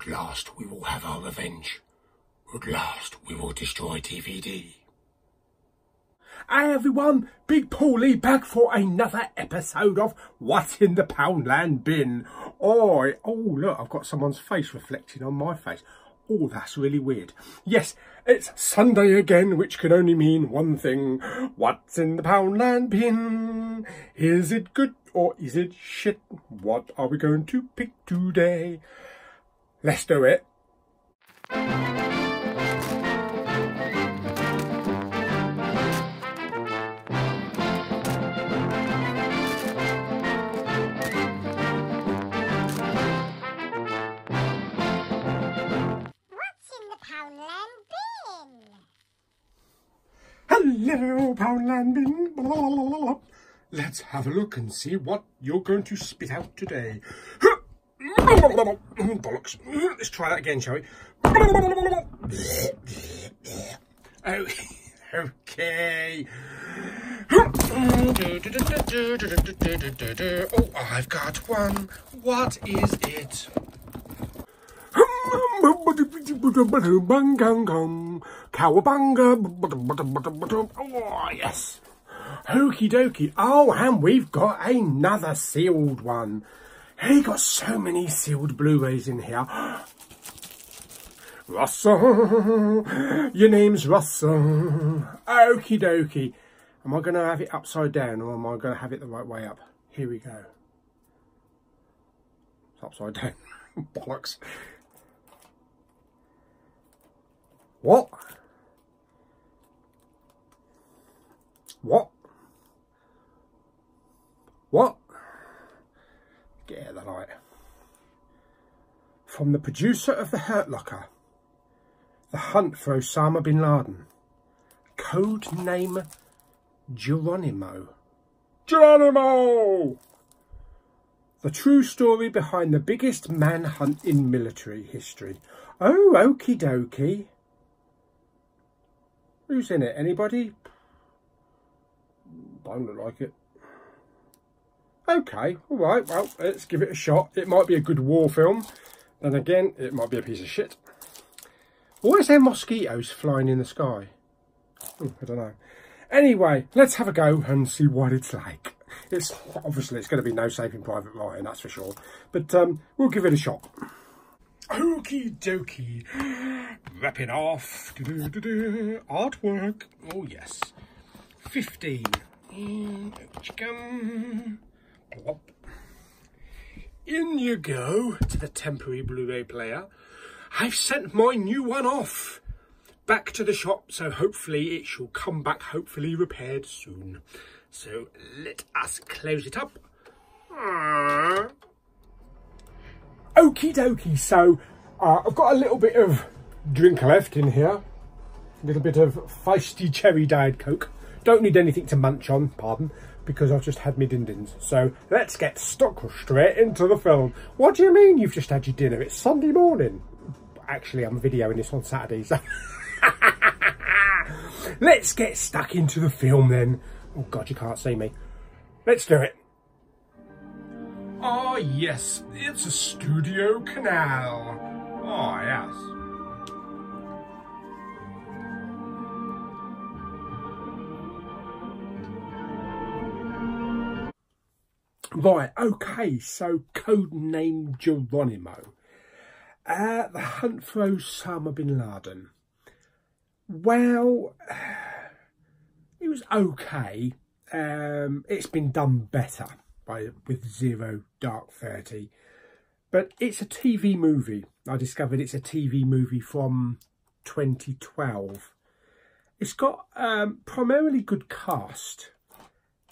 At last we will have our revenge. At last we will destroy DVD. Hey everyone, Big Pauly back for another episode of What's in the Poundland Bin. Oh look, I've got someone's face reflecting on my face. Oh, that's really weird. Yes, it's Sunday again, which can only mean one thing. What's in the Poundland Bin? Is it good or is it shit? What are we going to pick today? Let's do it. Hello, Poundland Bin. Let's have a look and see what you're going to spit out today. Bollocks. Let's try that again, shall we? Oh, okay. Oh, I've got one. What is it? Cowabunga. Oh, yes. Okie dokie. Oh, and we've got another sealed one. Hey, got so many sealed Blu-rays in here. Russell, your name's Russell. Okie dokie. Am I going to have it upside down or am I going to have it the right way up? Here we go. It's upside down. Bollocks. What? What? What? Get out of the light. From the producer of The Hurt Locker, The Hunt for Osama Bin Laden, code name Geronimo. Geronimo! The true story behind the biggest manhunt in military history. Oh, okie dokie. Who's in it? Anybody? Don't look like it. Okay, alright, well, let's give it a shot. It might be a good war film. Then again, it might be a piece of shit. Why is there mosquitoes flying in the sky? Ooh, I don't know. Anyway, let's have a go and see what it's like. It's obviously it's going to be no Saving Private Ryan, that's for sure. But we'll give it a shot. Okie dokie. Wrapping off. Artwork. Oh yes. 15. Plop. In you go to the temporary Blu-ray player. I've sent my new one off back to the shop, so hopefully it shall come back, hopefully repaired soon. So let us close it up. Okie dokie, so I've got a little bit of drink left in here. A little bit of feisty cherry Diet Coke. Don't need anything to munch on, pardon, because I've just had my din-dins. So let's get stuck straight into the film. What do you mean you've just had your dinner? It's Sunday morning. Actually, I'm videoing this on Saturday, so... Let's get stuck into the film then. Oh God, you can't see me. Let's do it. Oh yes, it's a studio canal. Oh yes. Right, okay, so codename Geronimo. The Hunt for Osama Bin Laden. Well, it was okay. It's been done better with Zero Dark 30. But it's a TV movie. I discovered it's a TV movie from 2012. It's got primarily good cast.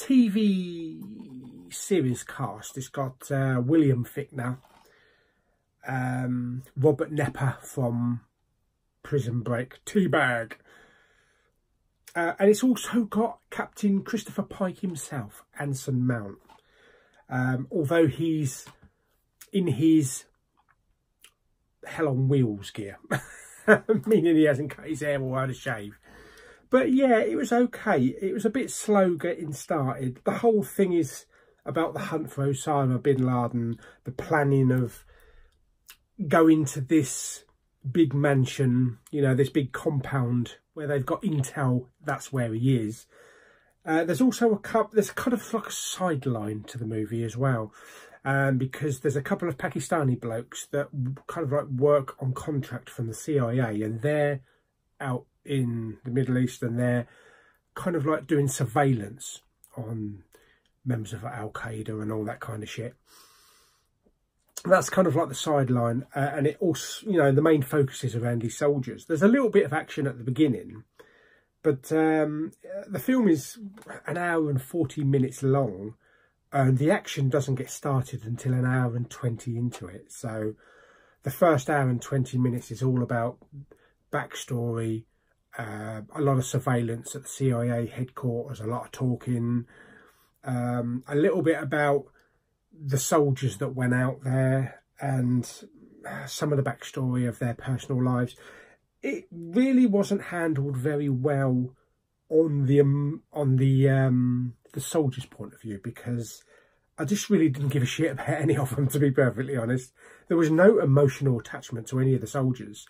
TV series cast. It's got William Fichtner, Robert Nepper from Prison Break, Teabag, and it's also got Captain Christopher Pike himself, Anson Mount, although he's in his Hell on Wheels gear, meaning he hasn't cut his hair or had a shave. But yeah, it was okay. It was a bit slow getting started. The whole thing is about the hunt for Osama Bin Laden, the planning of go into this big mansion, you know, this big compound where they've got intel. That's where he is. There's also there's kind of like a sideline to the movie as well, because there's a couple of Pakistani blokes that kind of like work on contract from the CIA, and they're out in the Middle East, and they're kind of like doing surveillance on members of Al Qaeda and all that kind of shit. That's kind of like the sideline, and it also, you know, the main focus is around these soldiers. There's a little bit of action at the beginning, but the film is an hour and 40 minutes long, and the action doesn't get started until an hour and 20 into it. So the first hour and 20 minutes is all about backstory, a lot of surveillance at the CIA headquarters, a lot of talking, a little bit about the soldiers that went out there, and some of the backstory of their personal lives. It really wasn't handled very well on the soldiers' point of view, because I just really didn't give a shit about any of them, to be perfectly honest. There was no emotional attachment to any of the soldiers.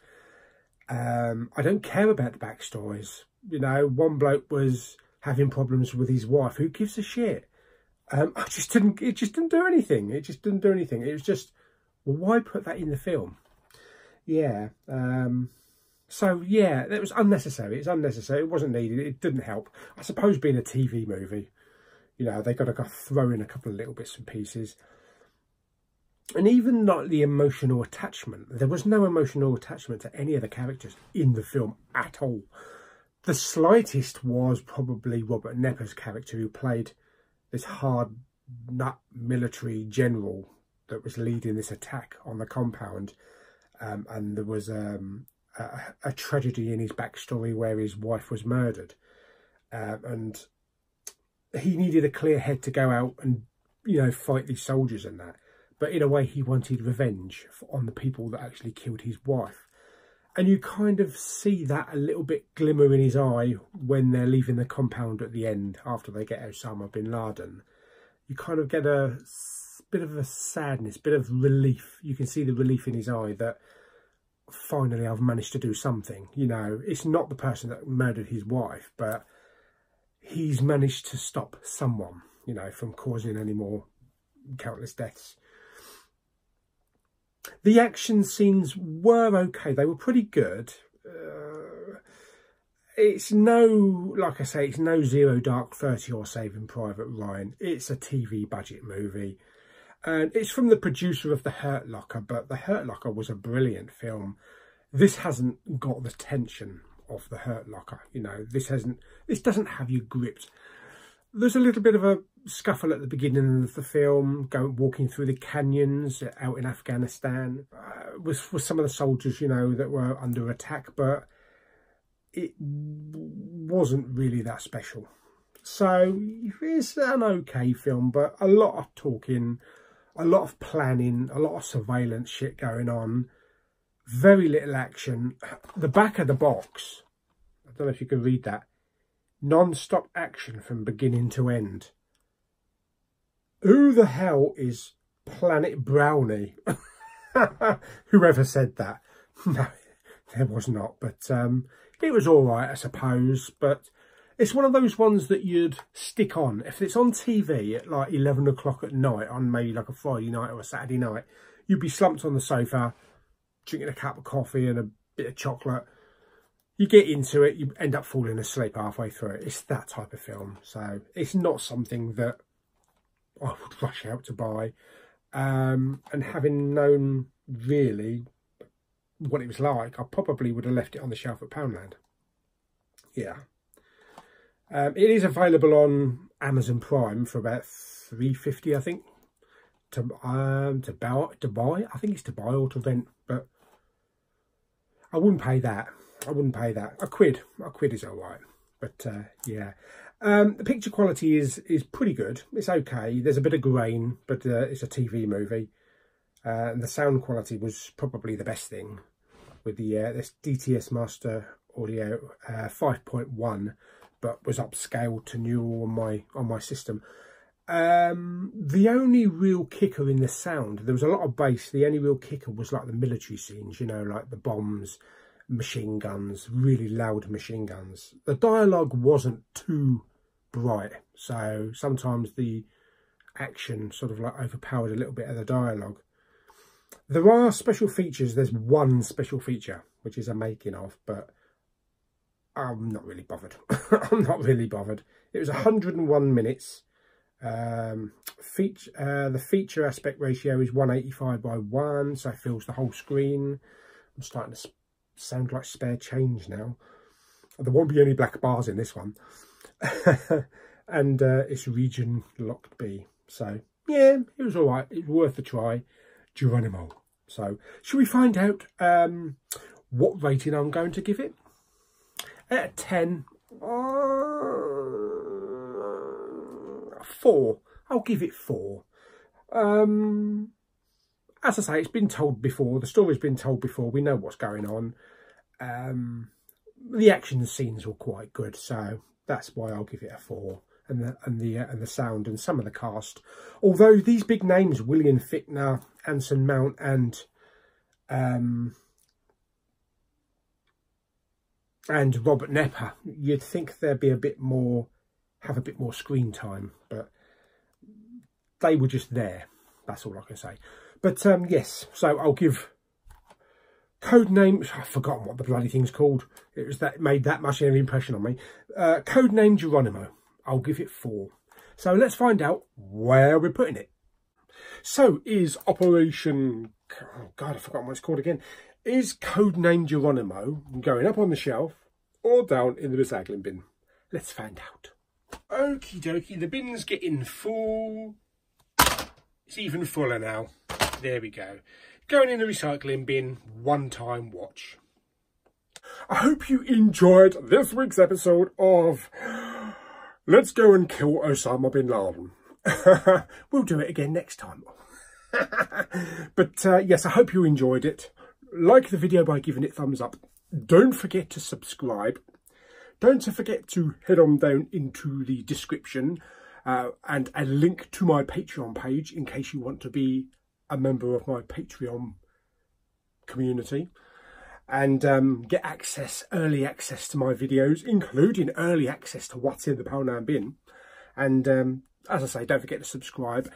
I don't care about the backstories. You know, one bloke was having problems with his wife. Who gives a shit? It just didn't do anything. It just didn't do anything. It was just, well, why put that in the film? Yeah. So, yeah, it was unnecessary. It's unnecessary. It wasn't needed. It didn't help. I suppose being a TV movie, you know, they got to go throw in a couple of little bits and pieces. And even not the emotional attachment. There was no emotional attachment to any of the characters in the film at all. The slightest was probably Robert Nepper's character, who played this hard nut military general that was leading this attack on the compound. And there was a tragedy in his backstory where his wife was murdered. And he needed a clear head to go out and, you know, fight these soldiers and that. But in a way, he wanted revenge on the people that actually killed his wife. And you kind of see that a little bit glimmer in his eye when they're leaving the compound at the end, after they get Osama bin Laden. You kind of get a bit of a sadness, bit of relief. You can see the relief in his eye that finally I've managed to do something. You know, it's not the person that murdered his wife, but he's managed to stop someone, you know, from causing any more countless deaths. The action scenes were okay. They were pretty good. It's no, like I say, it's no Zero Dark 30 or Saving Private Ryan. It's a TV budget movie. And it's from the producer of The Hurt Locker, but The Hurt Locker was a brilliant film. This hasn't got the tension of The Hurt Locker. You know, this doesn't have you gripped. There's a little bit of a scuffle at the beginning of the film, walking through the canyons out in Afghanistan with some of the soldiers, you know, that were under attack, but it wasn't really that special. So it's an okay film, but a lot of talking, a lot of planning, a lot of surveillance shit going on, very little action. The back of the box, I don't know if you can read that, non-stop action from beginning to end. Who the hell is Planet Brownie? Whoever said that? No, there was not. But it was all right, I suppose. But it's one of those ones that you'd stick on. If it's on TV at like 11 o'clock at night, on maybe like a Friday night or a Saturday night, you'd be slumped on the sofa, drinking a cup of coffee and a bit of chocolate. You get into it, you end up falling asleep halfway through it. It's that type of film. So it's not something that I would rush out to buy. And having known really what it was like, I probably would have left it on the shelf at Poundland. Yeah. It is available on Amazon Prime for about $3.50, I think. To buy. I think it's to buy or to rent, but I wouldn't pay that. I wouldn't pay that. A quid is all right. But yeah, the picture quality is pretty good. It's okay. There's a bit of grain, but it's a TV movie. And the sound quality was probably the best thing with the this DTS Master Audio 5.1, but was upscaled to new on my system. The only real kicker in the sound, there was a lot of bass, the only real kicker was like the military scenes, you know, like the bombs, machine guns, really loud machine guns. The dialogue wasn't too bright, so sometimes the action sort of like overpowered a little bit of the dialogue. There are special features. There's one special feature, which is a making of, but I'm not really bothered. I'm not really bothered. It was 101 minutes. The feature aspect ratio is 185:1, so it fills the whole screen. I'm starting to sound like spare change now. There won't be any black bars in this one. And it's region locked B. So yeah, it was all right. It was worth a try. Geronimo. So should we find out what rating I'm going to give it? Out of 10, 4. I'll give it 4. As I say, it's been told before. The story's been told before. We know what's going on. The action scenes were quite good, so that's why I'll give it a 4. And the sound and some of the cast. Although these big names, William Fichtner, Anson Mount, and Robert Nepper, you'd think there'd be a bit more, have a bit more screen time, but they were just there. That's all I can say. But yes, so I'll give Codename. I've forgotten what the bloody thing's called. It was that made that much of an impression on me. Codename Geronimo. I'll give it 4. So let's find out where we're putting it. So is Operation... Oh God, I've forgotten what it's called again. Is Codename Geronimo going up on the shelf or down in the recycling bin? Let's find out. Okie dokie, the bin's getting full. It's even fuller now. There we go. Going in the recycling bin, one-time watch. I hope you enjoyed this week's episode of Let's Go and Kill Osama Bin Laden. We'll do it again next time. But yes, I hope you enjoyed it. Like the video by giving it thumbs up. Don't forget to subscribe. Don't forget to head on down into the description and a link to my Patreon page in case you want to be a member of my Patreon community and get access, early access to my videos, including early access to what's in the Poundland bin. And as I say, don't forget to subscribe.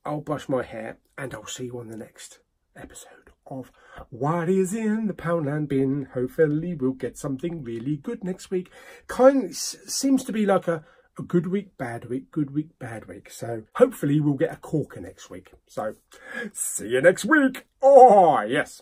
I'll brush my hair and I'll see you on the next episode of What Is in the Poundland Bin. Hopefully we'll get something really good next week. Kind of seems to be like a good week, bad week, good week, bad week. So hopefully we'll get a corker next week. So see you next week. Oh, yes.